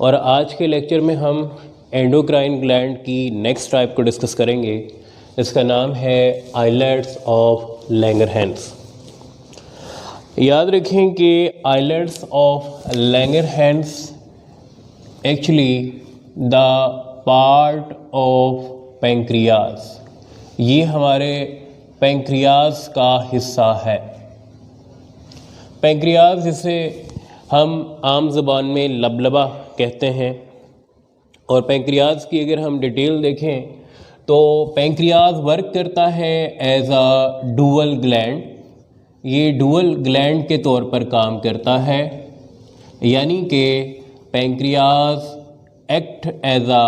और आज के लेक्चर में हम एंडोक्राइन ग्लैंड की नेक्स्ट टाइप को डिस्कस करेंगे। इसका नाम है आइलेट्स ऑफ लैंगरहैंस। याद रखें कि islets of Langerhans actually the part of pancreas, ये हमारे पैंक्रियाज का हिस्सा है। पैंक्रियाज जिसे हम आम ज़बान में लबलबा कहते हैं। और पैंक्रियाज की अगर हम डिटेल देखें तो पैंक्रियाज वर्क करता है एज अ डुअल ग्लैंड। ये डुअल ग्लैंड के तौर पर काम करता है, यानी कि pancreas act as a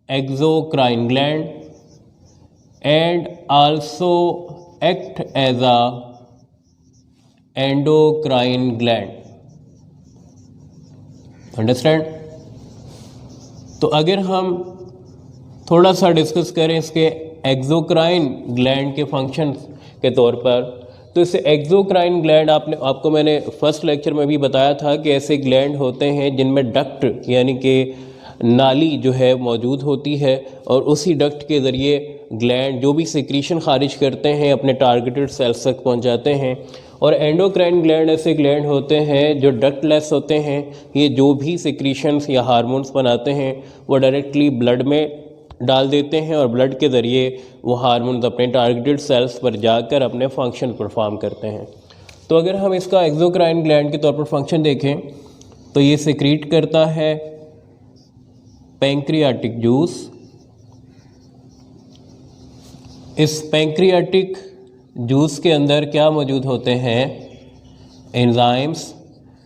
exocrine gland and also act as a endocrine gland. Understand? तो अगर हम थोड़ा सा डिस्कस करें इसके एक्सोक्राइन ग्लैंड के फंक्शंस के तौर पर, तो इसे एक्सोक्राइन ग्लैंड आपको मैंने फर्स्ट लेक्चर में भी बताया था कि ऐसे ग्लैंड होते हैं जिनमें डक्ट यानी कि नाली जो है मौजूद होती है, और उसी डक्ट के ज़रिए ग्लैंड जो भी सिक्रीशन खारिज करते हैं अपने टारगेटेड सेल्स तक पहुंचाते हैं। और एंडोक्राइन ग्लैंड ऐसे ग्लैंड होते हैं जो डक्टलेस होते हैं। ये जो भी सिक्रीशंस या हार्मोन्स बनाते हैं वो डायरेक्टली ब्लड में डाल देते हैं और ब्लड के ज़रिए वो हार्मोन्स अपने टारगेटेड सेल्स पर जाकर अपने फंक्शन परफॉर्म करते हैं। तो अगर हम इसका एक्सोक्राइन ग्लैंड के तौर पर फंक्शन देखें तो ये सिक्रीट करता है पैंक्रियाटिक जूस। इस पैंक्रियाटिक जूस के अंदर क्या मौजूद होते हैं? एंजाइम्स,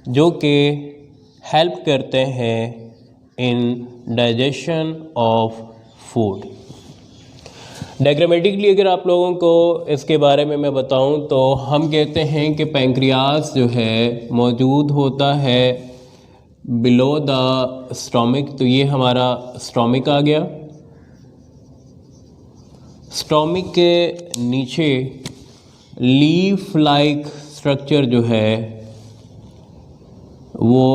जो कि हेल्प करते हैं in digestion of food. Diagrammatically अगर आप लोगों को इसके बारे में मैं बताऊं तो हम कहते हैं कि पैंक्रियाज जो है मौजूद होता है बिलो द स्टोमिक। तो ये हमारा स्टोमिक आ गया। स्टोमिक के नीचे लीफ लाइक स्ट्रक्चर जो है वो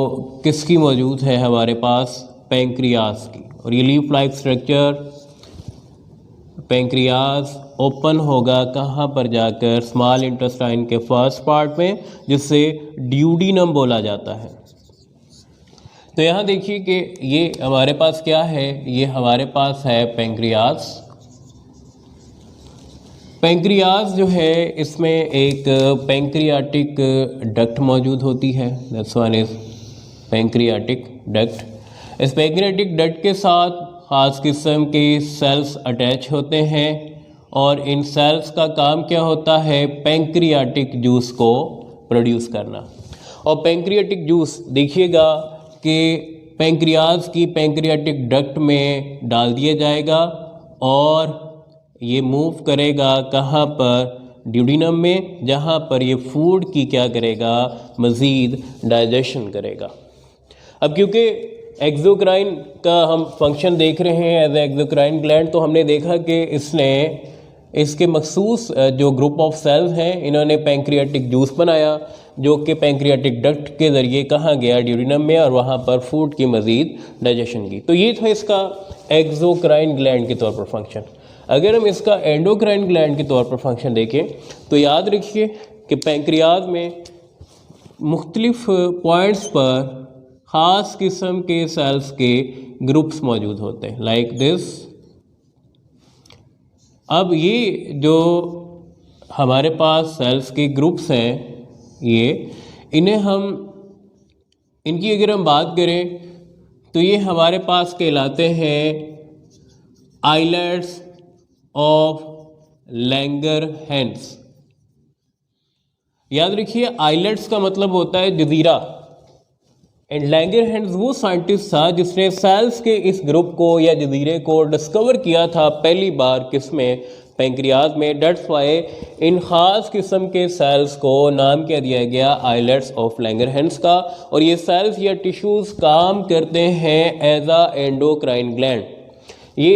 किसकी मौजूद है हमारे पास? पैंक्रियाज की। और ये leaf like structure pancreas open होगा कहाँ पर जाकर? स्मॉल इंटेस्टाइन के फर्स्ट पार्ट में, जिससे ड्यूडीनम बोला जाता है। तो यहाँ देखिए कि ये हमारे पास क्या है? ये हमारे पास है पैंक्रियाज। पैंक्रियाज जो है इसमें एक पैंक्रियाटिक डक्ट मौजूद होती है। That's one is pancreatic duct. इस पैंक्रियाटिक डक्ट के साथ खास किस्म के सेल्स अटैच होते हैं और इन सेल्स का काम क्या होता है? पैंक्रियाटिक जूस को प्रोड्यूस करना। और पैंक्रियाटिक जूस देखिएगा कि पैंक्रियाज की पैंक्रियाटिक डक्ट में डाल दिया जाएगा और ये मूव करेगा कहाँ पर? ड्यूडिनम में, जहाँ पर ये फूड की क्या करेगा? मज़ीद डाइजेशन करेगा। अब क्योंकि एक्सोक्राइन का हम फंक्शन देख रहे हैं एज एक्सोक्राइन ग्लैंड, तो हमने देखा कि इसके मखसूस जो ग्रुप ऑफ सेल्स हैं इन्होंने पैंक्रियाटिक जूस बनाया, जो कि पैंक्रियाटिक डक्ट के ज़रिए कहाँ गया? ड्यूडिनम में, और वहाँ पर फूड की मज़ीद डाइजेशन की। तो ये था इसका एक्सोक्राइन ग्लैंड के तौर पर फंक्शन। अगर हम इसका एंडोक्राइन ग्लैंड के तौर पर फंक्शन देखें तो याद रखिए कि पैंक्रियाज में मुख्तलिफ पॉइंट्स पर ख़ास किस्म के सेल्स के ग्रुप्स मौजूद होते हैं, लाइक दिस। अब ये जो हमारे पास सेल्स के ग्रुप्स हैं, इनकी अगर हम बात करें तो ये हमारे पास कहलाते हैं आइलेट्स ऑफ लैंगरहैंस। याद रखिए आइलेट्स का मतलब होता है जजीरा, एंड लैंगरहैंस वो साइंटिस्ट था जिसने सेल्स के इस ग्रुप को या जजीरे को डिस्कवर किया था पहली बार। किसमें? पैंक्रियाज में। डेट्स वाई इन ख़ास किस्म के सेल्स को नाम क्या दिया गया? आइलेट्स ऑफ लैंगरहैंस का। और ये सेल्स या टिश्यूज़ काम करते हैं एज आ एंडोक्राइन ग्लैंड। ये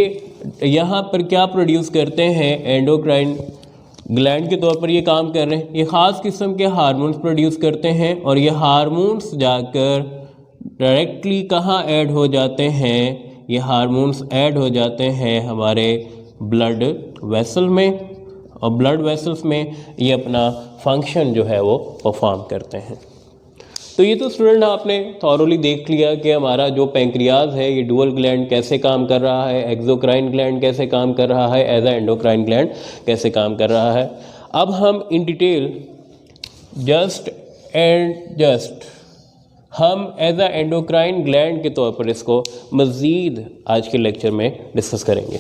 यहाँ पर क्या प्रोड्यूस करते हैं? एंडोक्राइन ग्लैंड के तौर पर ये काम कर रहे हैं। ये ख़ास किस्म के हार्मोन्स प्रोड्यूस करते हैं और ये हार्मोन्स जाकर डायरेक्टली कहाँ ऐड हो जाते हैं, ये हार्मोन्स ऐड हो जाते हैं हमारे ब्लड वेसल में, और ब्लड वेसल्स में ये अपना फंक्शन जो है वो परफॉर्म करते हैं। तो ये तो स्टूडेंट आपने थॉरोली देख लिया कि हमारा जो पैंक्रियाज है ये डुअल ग्लैंड कैसे काम कर रहा है, एक्सोक्राइन ग्लैंड कैसे काम कर रहा है, एज अ एंडोक्राइन ग्लैंड कैसे काम कर रहा है। अब हम इन डिटेल जस्ट हम एज अ एंडोक्राइन ग्लैंड के तौर पर इसको मज़ीद आज के लेक्चर में डिस्कस करेंगे।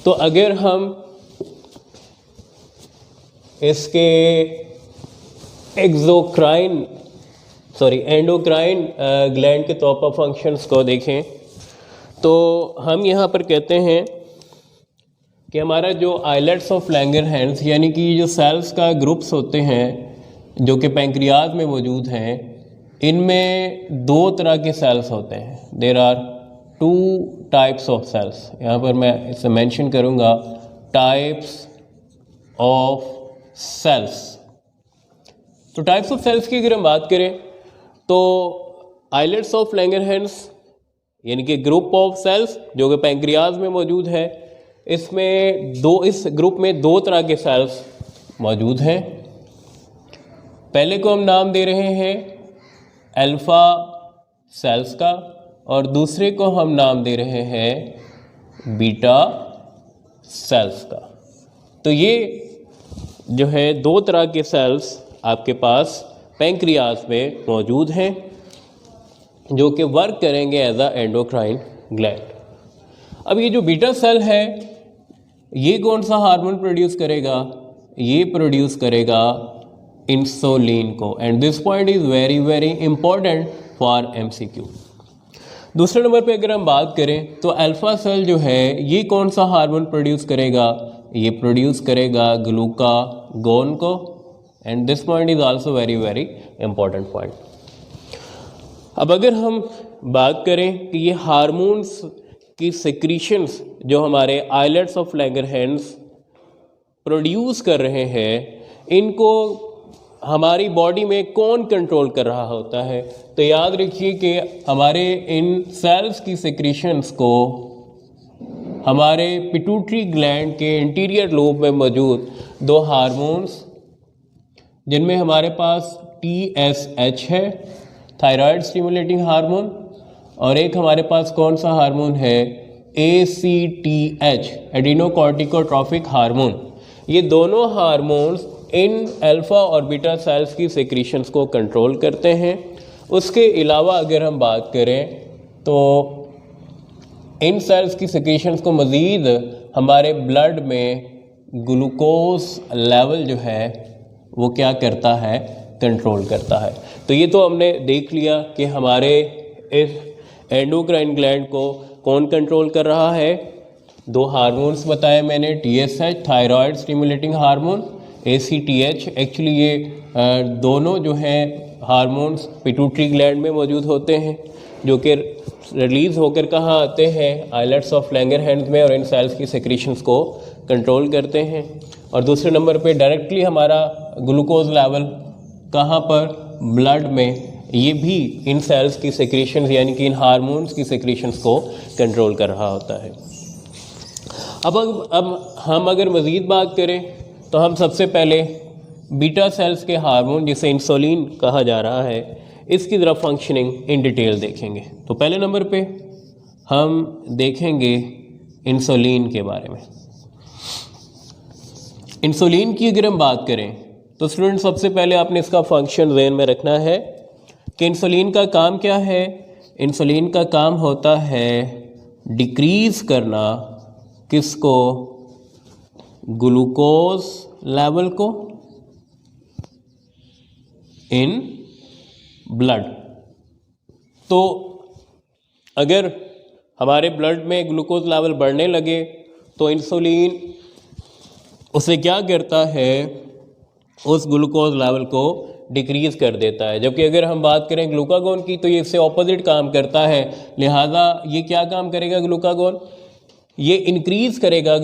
तो अगर हम इसके एंडोक्राइन ग्लैंड के तौर पर फंक्शंस को देखें तो हम यहाँ पर कहते हैं कि हमारा जो आइलेट्स ऑफ लैंगरहैंस यानी कि जो सेल्स का ग्रुप्स होते हैं जो कि पैंक्रियाज में मौजूद हैं, इनमें दो तरह के सेल्स होते हैं। There are 2 types of cells. यहाँ पर मैं इसे मेंशन करूँगा, टाइप्स ऑफ सेल्स। तो टाइप्स ऑफ सेल्स की अगर हम बात करें तो आइलेट्स ऑफ लैंगरहैंस यानी कि ग्रुप ऑफ सेल्स जो कि पैंक्रियाज में मौजूद है, इस ग्रुप में दो तरह के सेल्स मौजूद हैं। पहले को हम नाम दे रहे हैं अल्फा सेल्स का, और दूसरे को हम नाम दे रहे हैं बीटा सेल्स का। तो ये जो है दो तरह के सेल्स आपके पास पैंक्रियाज में मौजूद हैं जो कि वर्क करेंगे एज अ एंडोक्राइन ग्लैंड। अब ये जो बीटा सेल है ये कौन सा हार्मोन प्रोड्यूस करेगा? ये प्रोड्यूस करेगा इंसुलिन को, and this point is very very important for MCQ. दूसरे नंबर पे अगर हम बात करें तो अल्फा सेल जो है ये कौन सा हार्मोन प्रोड्यूस करेगा? ये प्रोड्यूस करेगा ग्लूकागोन को, and this point is also very very important point. अब अगर हम बात करें कि ये हार्मोन्स की सिक्रीशंस जो हमारे आइलेट्स ऑफ लैंगरहैंस प्रोड्यूस कर रहे हैं, इनको हमारी बॉडी में कौन कंट्रोल कर रहा होता है? तो याद रखिए कि हमारे इन सेल्स की सिक्रीशंस को हमारे पिट्यूटरी ग्लैंड के इंटीरियर लोब में मौजूद दो हार्मोन्स, जिनमें हमारे पास TSH है, थायराइड स्टिमुलेटिंग हार्मोन, और एक हमारे पास कौन सा हार्मोन है? ACTH, adrenocorticotropic hormone. ये दोनों हार्मोन्स इन अल्फा और बीटा सेल्स की सिक्रीशंस को कंट्रोल करते हैं। उसके अलावा अगर हम बात करें तो इन सेल्स की सिक्रीशंस को मज़ीद हमारे ब्लड में ग्लूकोज लेवल जो है वो क्या करता है? कंट्रोल करता है। तो ये तो हमने देख लिया कि हमारे इस एंडोक्राइन ग्लैंड को कौन कंट्रोल कर रहा है। दो हार्मोन्स बताए मैंने, TSH thyroid stimulating hormone, ACTH। Actually ये दोनों जो हैं हार्मोन्स पिट्यूटरी ग्लैंड में मौजूद होते हैं जो कि रिलीज़ होकर कहाँ आते हैं? आइलेट्स ऑफ लैंगरहैंस में, और इन सेल्स की सिक्रीशंस को कंट्रोल करते हैं। और दूसरे नंबर पे डायरेक्टली हमारा ग्लूकोज लेवल कहाँ पर? ब्लड में। ये भी इन सेल्स की सिक्रीशंस यानी कि इन हार्मोन्स की सिक्रीशंस को कंट्रोल कर रहा होता है। अब हम अगर मज़ीद बात करें तो हम सबसे पहले बीटा सेल्स के हार्मोन जिसे इंसुलिन कहा जा रहा है, इसकी ज़रा फंक्शनिंग इन डिटेल देखेंगे। तो पहले नंबर पे हम देखेंगे इंसुलिन के बारे में। इंसुलिन की अगर हम बात करें तो स्टूडेंट सबसे पहले आपने इसका फंक्शन ज़हन में रखना है कि इंसुलिन का काम क्या है। इंसुलिन का काम होता है डिक्रीज़ करना किसको? ग्लूकोज लेवल को इन ब्लड। तो अगर हमारे ब्लड में ग्लूकोज लेवल बढ़ने लगे तो इंसुलिन उसे क्या करता है? उस ग्लूकोज लेवल को डिक्रीज़ कर देता है। जबकि अगर हम बात करें ग्लूकागोन की तो ये इससे ऑपोजिट काम करता है। लिहाजा ये क्या काम करेगा? ग्लूकागोन ये इंक्रीज़ करेगा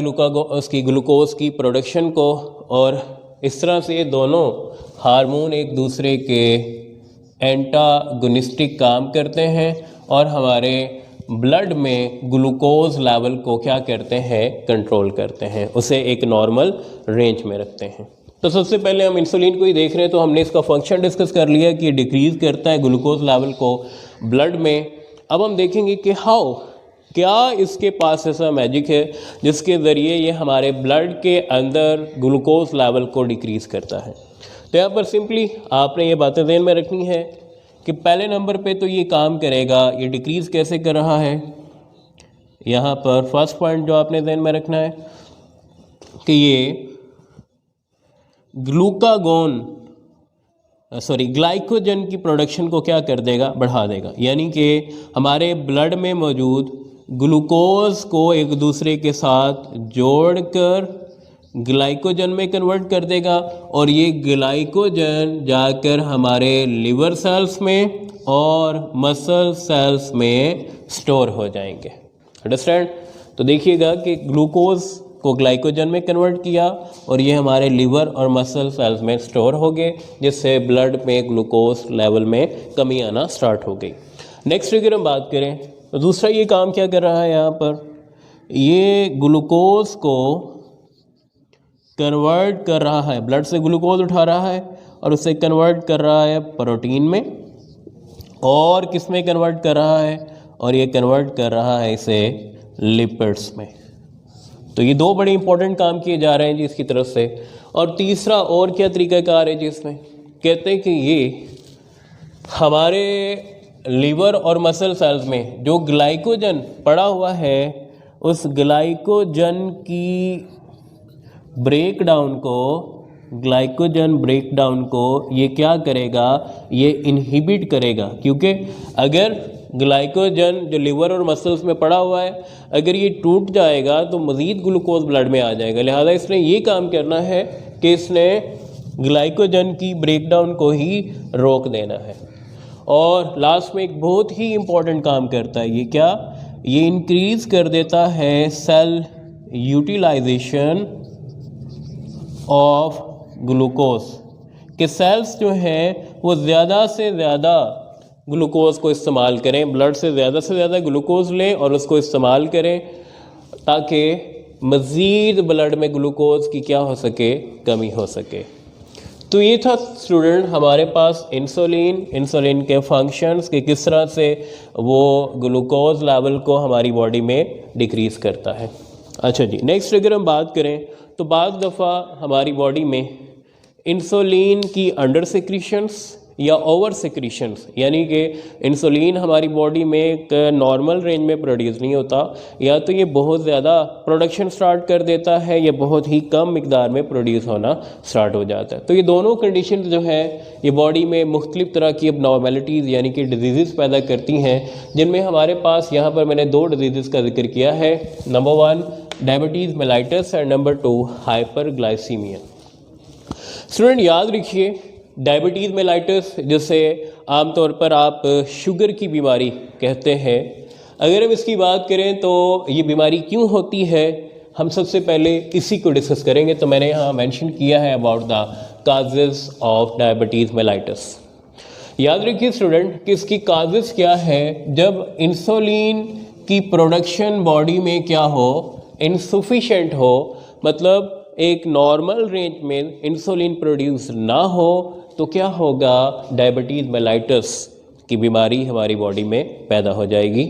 उसकी ग्लूकोज की प्रोडक्शन को, और इस तरह से ये दोनों हार्मोन एक दूसरे के एंटागोनिस्टिक काम करते हैं और हमारे ब्लड में ग्लूकोज लेवल को क्या करते हैं, कंट्रोल करते हैं, उसे एक नॉर्मल रेंज में रखते हैं। तो सबसे पहले हम इंसुलिन को ही देख रहे हैं, तो हमने इसका फंक्शन डिस्कस कर लिया कि डिक्रीज़ करता है ग्लूकोज लेवल को ब्लड में। अब हम देखेंगे कि हाउ, क्या इसके पास ऐसा मैजिक है जिसके ज़रिए ये हमारे ब्लड के अंदर ग्लूकोज लेवल को डिक्रीज़ करता है। तो यहाँ पर सिंपली आपने ये बातें ध्यान में रखनी है कि पहले नंबर पे तो ये काम करेगा, ये डिक्रीज़ कैसे कर रहा है। यहाँ पर फर्स्ट पॉइंट जो आपने ध्यान में रखना है कि ये ग्लाइकोजन की प्रोडक्शन को क्या कर देगा, बढ़ा देगा। यानी कि हमारे ब्लड में मौजूद ग्लूकोज को एक दूसरे के साथ जोड़कर ग्लाइकोजन में कन्वर्ट कर देगा और ये ग्लाइकोजन जाकर हमारे लिवर सेल्स में और मसल सेल्स में स्टोर हो जाएंगे। अंडरस्टैंड। तो देखिएगा कि ग्लूकोज को ग्लाइकोजन में कन्वर्ट किया और ये हमारे लिवर और मसल सेल्स में स्टोर हो गए, जिससे ब्लड में ग्लूकोज लेवल में कमी आना स्टार्ट हो गई। नेक्स्ट अगर हम बात करें तो दूसरा ये काम क्या कर रहा है, यहाँ पर ये ग्लूकोज को कन्वर्ट कर रहा है, ब्लड से ग्लूकोज उठा रहा है और उसे कन्वर्ट कर रहा है प्रोटीन में, और किस में कन्वर्ट कर रहा है, और ये कन्वर्ट कर रहा है इसे लिपिड्स में। तो ये दो बड़े इंपॉर्टेंट काम किए जा रहे हैं जी इसकी तरफ से। और तीसरा और क्या तरीक़ाकार है जी इसमें, कहते हैं कि ये हमारे लीवर और मसल सेल्स में जो ग्लाइकोजन पड़ा हुआ है, उस ग्लाइकोजन की ब्रेकडाउन को ये क्या करेगा, ये इनहिबिट करेगा। क्योंकि अगर ग्लाइकोजन जो लिवर और मसल्स में पड़ा हुआ है, अगर ये टूट जाएगा तो मज़ीद ग्लूकोज ब्लड में आ जाएगा। लिहाजा इसने ये काम करना है कि इसने ग्लाइकोजन की ब्रेकडाउन को ही रोक देना है। और लास्ट में एक बहुत ही इम्पॉर्टेंट काम करता है, ये क्या, ये इंक्रीज़ कर देता है सेल यूटिलाइजेशन ऑफ ग्लूकोज, कि सेल्स जो हैं वो ज़्यादा से ज़्यादा ग्लूकोज को इस्तेमाल करें, ब्लड से ज़्यादा ग्लूकोज लें और उसको इस्तेमाल करें, ताकि मज़ीद ब्लड में ग्लूकोज की क्या हो सके, कमी हो सके। तो ये था स्टूडेंट हमारे पास इंसुलिन के फंक्शंस के किस तरह से वो ग्लूकोज लेवल को हमारी बॉडी में डिक्रीज़ करता है। अच्छा जी, नेक्स्ट अगर हम बात करें तो बाद दफ़ा हमारी बॉडी में इंसुलिन की अंडर सिक्रीशंस या ओवर सिक्रीशंस, यानी कि इंसुलिन हमारी बॉडी में एक नॉर्मल रेंज में प्रोड्यूस नहीं होता, या तो ये बहुत ज़्यादा प्रोडक्शन स्टार्ट कर देता है या बहुत ही कम मिकदार में प्रोड्यूस होना स्टार्ट हो जाता है। तो ये दोनों कंडीशन जो है ये बॉडी में मुख्तलिफ तरह की अबनॉर्मेलिटीज़ यानी कि डिजीज़ पैदा करती हैं, जिनमें हमारे पास यहाँ पर मैंने दो डिजीज़ का जिक्र किया है। Number 1 diabetes mellitus and number 2 hyperglycaemia. Student याद रखिए, डायबिटीज़ मेलाइटस जिसे आमतौर पर आप शुगर की बीमारी कहते हैं, अगर हम इसकी बात करें तो ये बीमारी क्यों होती है, हम सबसे पहले इसी को डिस्कस करेंगे। तो मैंने यहाँ मेंशन किया है about the causes of diabetes mellitus. याद रखिए स्टूडेंट कि इसकी काजेस क्या है, जब इंसुलिन की प्रोडक्शन बॉडी में क्या हो, इनसफिशेंट हो, मतलब एक नॉर्मल रेंज में इंसुलिन प्रोड्यूस ना हो, तो क्या होगा, डायबिटीज़ मेलाइटस की बीमारी हमारी बॉडी में पैदा हो जाएगी।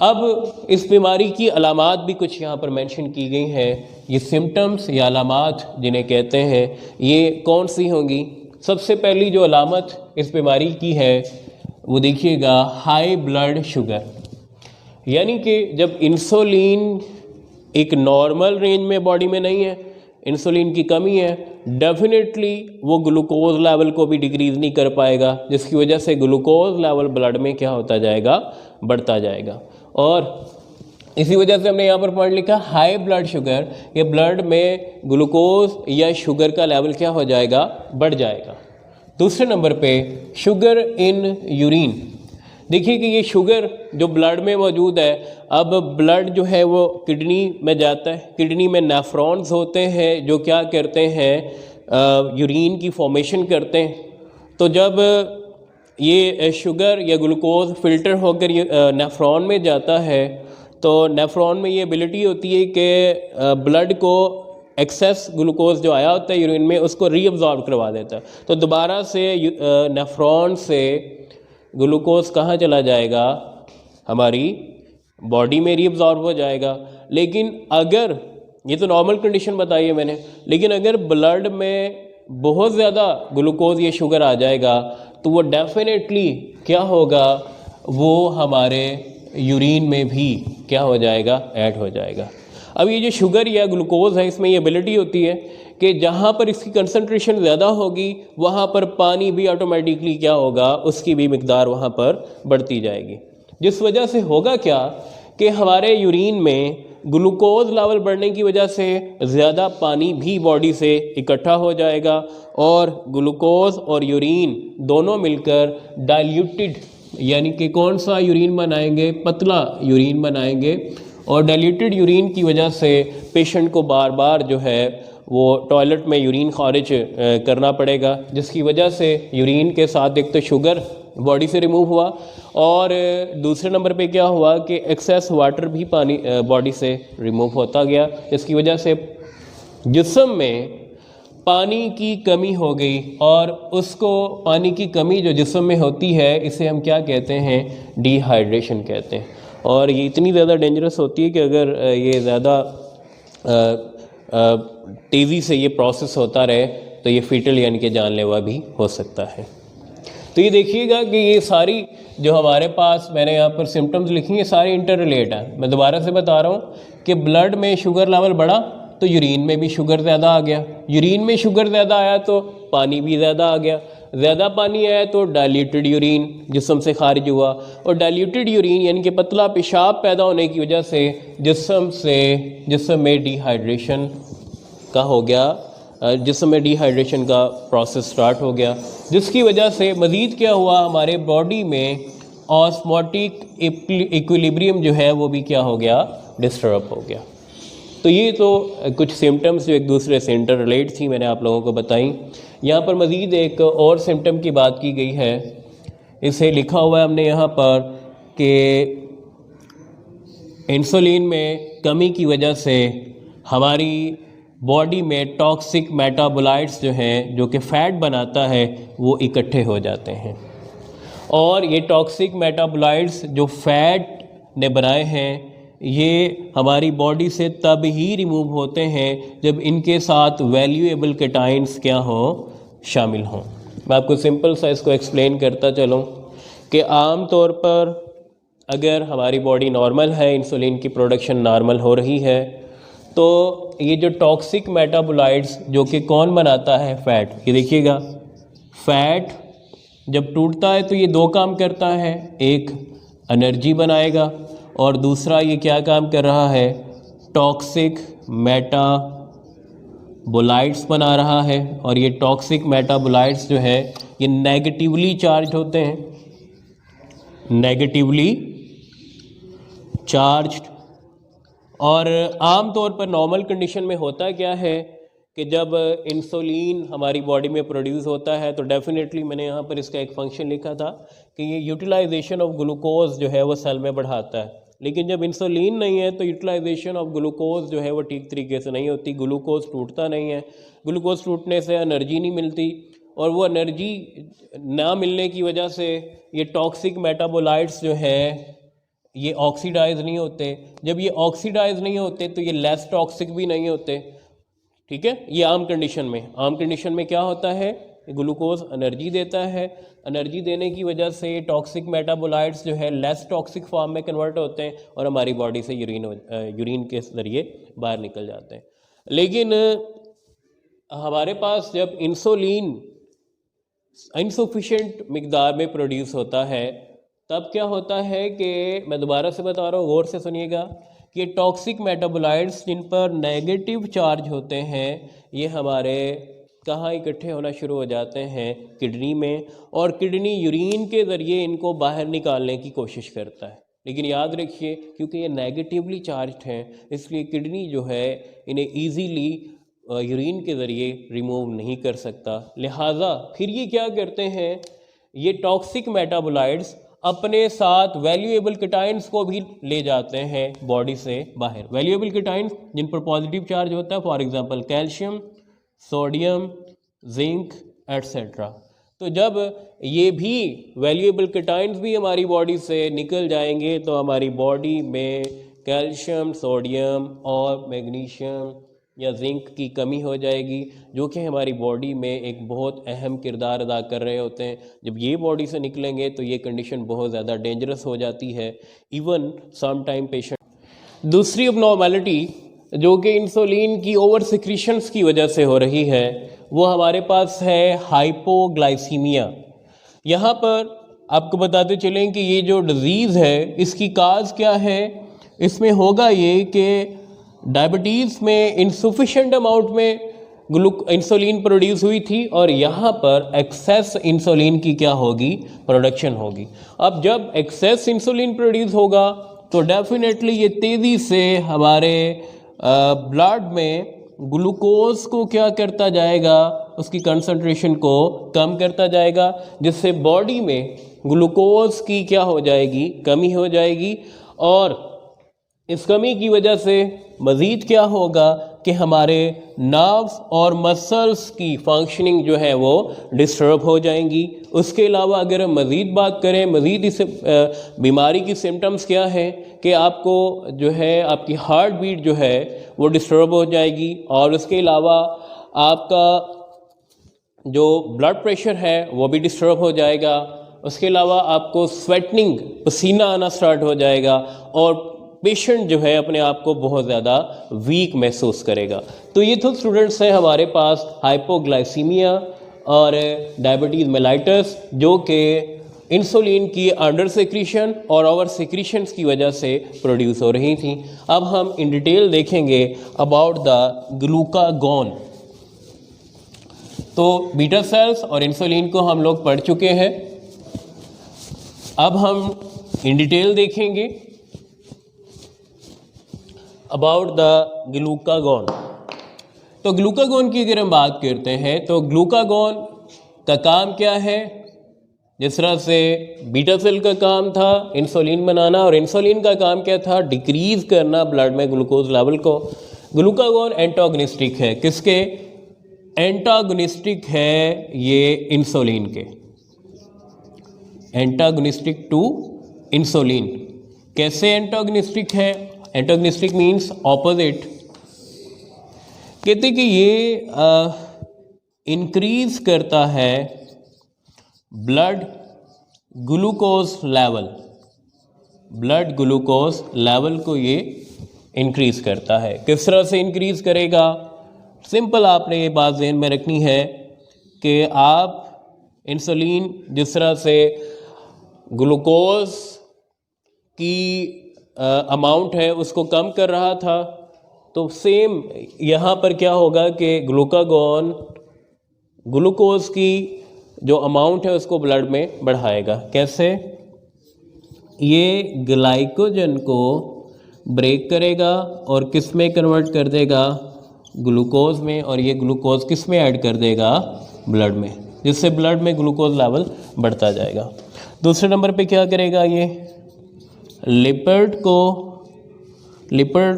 अब इस बीमारी की अलामात भी कुछ यहाँ पर मेंशन की गई हैं। ये सिम्टम्स या अलामात जिन्हें कहते हैं, ये कौन सी होंगी। सबसे पहली जो अलामत इस बीमारी की है वो देखिएगा, हाई ब्लड शुगर, यानी कि जब इंसुलिन एक नॉर्मल रेंज में बॉडी में नहीं है, इंसुलिन की कमी है, डेफिनेटली वो ग्लूकोज लेवल को भी डिक्रीज़ नहीं कर पाएगा, जिसकी वजह से ग्लूकोज लेवल ब्लड में क्या होता जाएगा, बढ़ता जाएगा। और इसी वजह से हमने यहाँ पर पॉइंट लिखा हाई ब्लड शुगर, ये ब्लड में ग्लूकोज या शुगर का लेवल क्या हो जाएगा, बढ़ जाएगा। दूसरे नंबर पे शुगर इन यूरिन, देखिए कि ये शुगर जो ब्लड में मौजूद है, अब ब्लड जो है वो किडनी में जाता है, किडनी में नेफ्रॉन्स होते हैं जो क्या करते हैं, यूरिन की फॉर्मेशन करते हैं। तो जब ये शुगर या ग्लूकोज फ़िल्टर होकर ये नेफ्रॉन में जाता है, तो नेफ्रॉन में ये एबिलिटी होती है कि ब्लड को एक्सेस ग्लूकोज जो आया होता है यूरिन में उसको रीअब्जॉर्ब करवा देता है। तो दोबारा से नेफ्रॉन से ग्लूकोज कहाँ चला जाएगा, हमारी बॉडी में रीअब्जॉर्ब हो जाएगा। लेकिन अगर, ये तो नॉर्मल कंडीशन बताई है मैंने, लेकिन अगर ब्लड में बहुत ज़्यादा ग्लूकोज या शुगर आ जाएगा तो वो डेफिनेटली क्या होगा, वो हमारे यूरिन में भी क्या हो जाएगा, ऐड हो जाएगा। अब ये जो शुगर या ग्लूकोज है इसमें ये एबिलिटी होती है कि जहाँ पर इसकी कंसंट्रेशन ज़्यादा होगी वहाँ पर पानी भी ऑटोमेटिकली क्या होगा, उसकी भी मिकदार वहाँ पर बढ़ती जाएगी। जिस वजह से होगा क्या कि हमारे यूरिन में ग्लूकोज लेवल बढ़ने की वजह से ज़्यादा पानी भी बॉडी से इकट्ठा हो जाएगा और ग्लूकोज और यूरिन दोनों मिलकर डाइल्यूटेड, यानी कि कौन सा यूरिन बनाएंगे, पतला यूरिन बनाएंगे। और डाइल्यूटेड यूरिन की वजह से पेशेंट को बार बार जो है वो टॉयलेट में यूरिन खारिज करना पड़ेगा, जिसकी वजह से यूरिन के साथ एक तो शुगर बॉडी से रिमूव हुआ और दूसरे नंबर पे क्या हुआ कि एक्सेस वाटर भी पानी बॉडी से रिमूव होता गया, जिसकी वजह से जिस्म में पानी की कमी हो गई। और उसको पानी की कमी जो जिस्म में होती है इसे हम क्या कहते हैं, डिहाइड्रेशन कहते हैं। और ये इतनी ज़्यादा डेंजरस होती है कि अगर ये ज़्यादा तेज़ी से ये प्रोसेस होता रहे तो ये फीटल यानी कि जानलेवा भी हो सकता है। तो ये देखिएगा कि ये सारी जो हमारे पास मैंने यहाँ पर सिम्टम्स लिखी हैं सारी इंटर रिलेट है। मैं दोबारा से बता रहा हूँ कि ब्लड में शुगर लेवल बढ़ा तो यूरिन में भी शुगर ज़्यादा आ गया, यूरिन में शुगर ज़्यादा आया तो पानी भी ज़्यादा आ गया, ज़्यादा पानी आया तो डाइल्यूटेड यूरिन जिस्म से खारिज हुआ और डाइल्यूटेड यूरिन यानी कि पतला पेशाब पैदा होने की वजह से जिस्म में डिहाइड्रेशन का हो गया, जिस्म में डिहाइड्रेशन का प्रोसेस स्टार्ट हो गया, जिसकी वजह से मज़ीद क्या हुआ, हमारे बॉडी में ऑस्मोटिक इक्विलिब्रियम जो है वो भी क्या हो गया, डिस्टर्ब हो गया। तो ये तो कुछ सिम्टम्स जो एक दूसरे से इंटर रिलेट थी मैंने आप लोगों को बताई। यहाँ पर मज़ीद एक और सिम्टम की बात की गई है, इसे लिखा हुआ है हमने यहाँ पर कि इंसुलिन में कमी की वजह से हमारी बॉडी में टॉक्सिक मेटाबोलाइट्स जो हैं जो कि फ़ैट बनाता है वो इकट्ठे हो जाते हैं। और ये टॉक्सिक मेटाबोलाइट्स जो फ़ैट ने बनाए हैं ये हमारी बॉडी से तब ही रिमूव होते हैं जब इनके साथ वैल्यूएबल केटाइंस क्या हों, शामिल हों। मैं आपको सिंपल सा इसको एक्सप्लेन करता चलूँ कि आम तौर पर अगर हमारी बॉडी नॉर्मल है, इंसुलिन की प्रोडक्शन नॉर्मल हो रही है, तो ये जो टॉक्सिक मेटाबोलाइट्स जो कि कौन बनाता है, फ़ैट। ये देखिएगा फ़ैट जब टूटता है तो ये दो काम करता है, एक एनर्जी बनाएगा और दूसरा ये क्या काम कर रहा है, टॉक्सिक मेटाबोलाइट्स बना रहा है। और ये टॉक्सिक मेटाबोलाइट्स जो है ये नेगेटिवली चार्ज होते हैं, नेगेटिवली चार्ज्ड। और आम तौर पर नॉर्मल कंडीशन में होता क्या है कि जब इंसुलिन हमारी बॉडी में प्रोड्यूस होता है तो डेफिनेटली मैंने यहाँ पर इसका एक फंक्शन लिखा था कि ये यूटिलाइजेशन ऑफ ग्लूकोज जो है वो सेल में बढ़ाता है। लेकिन जब इंसुलिन नहीं है तो यूटिलाइजेशन ऑफ ग्लूकोज जो है वो ठीक तरीके से नहीं होती, ग्लूकोज टूटता नहीं है, ग्लूकोज टूटने से एनर्जी नहीं मिलती और वो एनर्जी ना मिलने की वजह से ये टॉक्सिक मेटाबोलाइट्स जो है ये ऑक्सीडाइज नहीं होते। जब ये ऑक्सीडाइज नहीं होते तो ये लेस टॉक्सिक भी नहीं होते, ठीक है। ये आम कंडीशन में क्या होता है, ग्लूकोज एनर्जी देता है, एनर्जी देने की वजह से टॉक्सिक मेटाबोलाइट्स जो है लेस टॉक्सिक फॉर्म में कन्वर्ट होते हैं और हमारी बॉडी से यूरिन के ज़रिए बाहर निकल जाते हैं। लेकिन हमारे पास जब इंसुलिन इनसफिशिएंट मिकदार में प्रोड्यूस होता है तब क्या होता है कि मैं दोबारा से बता रहा हूँ, गौर से सुनिएगा कि टॉक्सिक मेटाबोलाइट्स जिन पर नेगेटिव चार्ज होते हैं ये हमारे कहाँ इकट्ठे होना शुरू हो जाते हैं, किडनी में। और किडनी यूरिन के ज़रिए इनको बाहर निकालने की कोशिश करता है। लेकिन याद रखिए क्योंकि ये नेगेटिवली चार्ज्ड हैं इसलिए किडनी जो है इन्हें ईजीली यूरिन के ज़रिए रिमूव नहीं कर सकता। लिहाजा फिर ये क्या करते हैं ये टॉक्सिक मेटाबोलाइट्स अपने साथ वैल्यूएबल कीटाइंस को भी ले जाते हैं बॉडी से बाहर। वैल्यूएबल कीटाइंस जिन पर पॉजिटिव चार्ज होता है, for example calcium, sodium, zinc etcetera. तो जब ये भी वैल्यूएबल कीटाइंस भी हमारी बॉडी से निकल जाएंगे तो हमारी बॉडी में कैल्शियम, सोडियम और मैग्नीशियम या जिंक की कमी हो जाएगी, जो कि हमारी बॉडी में एक बहुत अहम किरदार अदा कर रहे होते हैं। जब ये बॉडी से निकलेंगे तो ये कंडीशन बहुत ज़्यादा डेंजरस हो जाती है, इवन सम टाइम पेशेंट। दूसरी अबनॉर्मैलिटी जो कि इंसुलिन की ओवर सिक्रीशंस की वजह से हो रही है, वो हमारे पास है हाइपोग्लाइसीमिया। यहाँ पर आपको बताते चलें कि ये जो डिज़ीज़ है इसकी काज क्या है। इसमें होगा ये कि डायबिटीज़ में इनसफिशेंट अमाउंट में इंसुलिन प्रोड्यूस हुई थी और यहाँ पर एक्सेस इंसुलिन की क्या होगी, प्रोडक्शन होगी। अब जब एक्सेस इंसुलिन प्रोड्यूस होगा तो डेफिनेटली ये तेज़ी से हमारे ब्लड में ग्लूकोज को क्या करता जाएगा, उसकी कंसंट्रेशन को कम करता जाएगा, जिससे बॉडी में ग्लूकोज की क्या हो जाएगी, कमी हो जाएगी। और इस कमी की वजह से मज़ीद क्या होगा कि हमारे नर्व्स और मसल्स की फंक्शनिंग जो है वो डिस्टर्ब हो जाएंगी। उसके अलावा अगर हम मज़ीद बात करें, मज़ीद इस बीमारी की सिम्टम्स क्या हैं कि आपको जो है आपकी हार्ट बीट जो है वो डिस्टर्ब हो जाएगी, और उसके अलावा आपका जो ब्लड प्रेशर है वो भी डिस्टर्ब हो जाएगा। उसके अलावा आपको स्वेटनिंग, पसीना आना स्टार्ट हो जाएगा और पेशेंट जो है अपने आप को बहुत ज़्यादा वीक महसूस करेगा। तो ये तो स्टूडेंट्स हैं हमारे पास हाइपोग्लाइसीमिया और डायबिटीज़ मेलाइटस, जो कि इंसुलिन की अंडर सिक्रीशन और ओवर सिक्रीशन की वजह से प्रोड्यूस हो रही थी। अब हम इन डिटेल देखेंगे अबाउट द ग्लूकागॉन। तो बीटा सेल्स और इंसुलिन को हम लोग पढ़ चुके हैं। अब हम इन डिटेल देखेंगे अबाउट द ग्लूकागॉन। तो ग्लूकागॉन की अगर हम बात करते हैं तो ग्लूकागॉन का काम क्या है। जिस तरह से बीटा सेल का काम था इंसुलिन बनाना, और इंसुलिन का काम क्या था, डिक्रीज करना ब्लड में ग्लूकोज लेवल को। ग्लूकागॉन एंटागोनिस्टिक है, किसके एंटागोनिस्टिक है, ये इंसुलिन के, एंटागोनिस्टिक टू इंसुलिन। कैसे एंटागोनिस्टिक है, एंटागोनिस्टिक मीन्स ऑपोजिट। कहते कि ये इंक्रीज करता है blood glucose level, blood glucose level को ये इंक्रीज करता है। किस तरह से इंक्रीज करेगा, सिंपल आपने ये बात ज़हन में रखनी है कि आप इंसुलिन जिस तरह से ग्लूकोज की अमाउंट है उसको कम कर रहा था, तो सेम यहाँ पर क्या होगा कि ग्लूकागॉन ग्लूकोज की जो अमाउंट है उसको ब्लड में बढ़ाएगा। कैसे, ये ग्लाइकोजन को ब्रेक करेगा और किस में कन्वर्ट कर देगा, ग्लूकोज में, और ये ग्लूकोज किस में ऐड कर देगा, ब्लड में, जिससे ब्लड में ग्लूकोज लेवल बढ़ता जाएगा। दूसरे नंबर पे क्या करेगा, ये लिपिड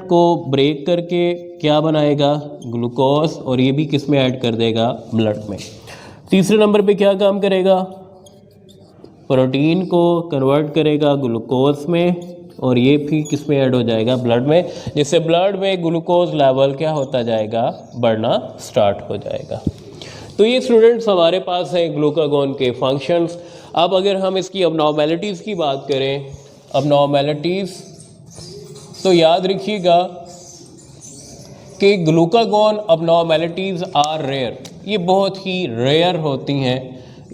को ब्रेक करके क्या बनाएगा, ग्लूकोज, और ये भी किस में ऐड कर देगा, ब्लड में। तीसरे नंबर पे क्या काम करेगा, प्रोटीन को कन्वर्ट करेगा ग्लूकोज में, और ये भी किस में ऐड हो जाएगा, ब्लड में, जिससे ब्लड में ग्लूकोज लेवल क्या होता जाएगा, बढ़ना स्टार्ट हो जाएगा। तो ये स्टूडेंट्स हमारे पास हैं ग्लूकागॉन के फंक्शंस। अब अगर हम इसकी अबनॉर्मैलिटीज़ की बात करें, अबनॉर्मैलिटीज़ तो याद रखिएगा कि ग्लूकागॉन अबनॉर्मैलिटीज़ आर रेयर, ये बहुत ही रेयर होती हैं,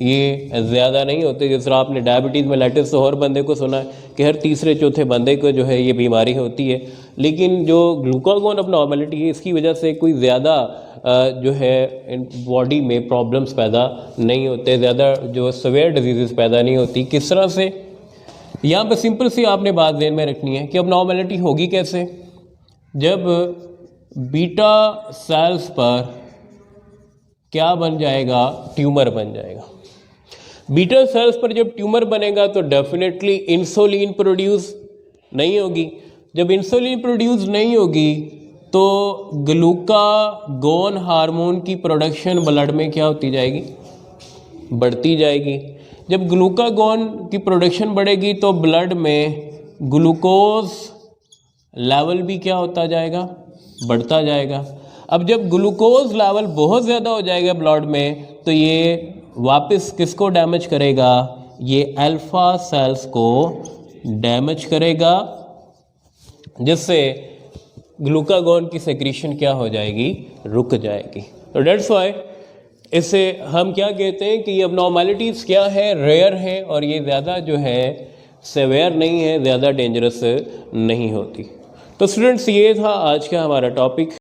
ये ज़्यादा नहीं होते। जिस तरह आपने डायबिटीज़ मेलाइटस तो हर बंदे को सुना है कि हर तीसरे चौथे बंदे को जो है ये बीमारी होती है, लेकिन जो ग्लूकागॉन अबनॉर्मैलिटी है इसकी वजह से कोई ज़्यादा जो है बॉडी में प्रॉब्लम्स पैदा नहीं होते, ज़्यादा जो सीवियर डिजीज़ पैदा नहीं होती। किस तरह से, यहाँ पर सिंपल सी आपने बात ध्यान में रखनी है कि अबनॉर्मैलिटी होगी कैसे, जब बीटा सेल्स पर क्या बन जाएगा, ट्यूमर बन जाएगा। बीटा सेल्स पर जब ट्यूमर बनेगा तो डेफिनेटली इंसुलिन प्रोड्यूस नहीं होगी। जब इंसुलिन प्रोड्यूस नहीं होगी तो ग्लूकागोन हार्मोन की प्रोडक्शन ब्लड में क्या होती जाएगी, बढ़ती जाएगी। जब ग्लूकागोन की प्रोडक्शन बढ़ेगी तो ब्लड में ग्लूकोज लेवल भी क्या होता जाएगा, बढ़ता जाएगा। अब जब ग्लूकोज लेवल बहुत ज़्यादा हो जाएगा ब्लड में तो ये वापस किसको डैमेज करेगा, ये अल्फा सेल्स को डैमेज करेगा, जिससे ग्लूकागोन की सेक्रीशन क्या हो जाएगी, रुक जाएगी। तो डेट्स वाई इससे हम क्या कहते हैं कि ये अबनॉर्मैलिटीज़ क्या है, रेयर है और ये ज़्यादा जो है सेवेयर नहीं है, ज़्यादा डेंजरस नहीं होती। तो स्टूडेंट्स ये था आज का हमारा टॉपिक।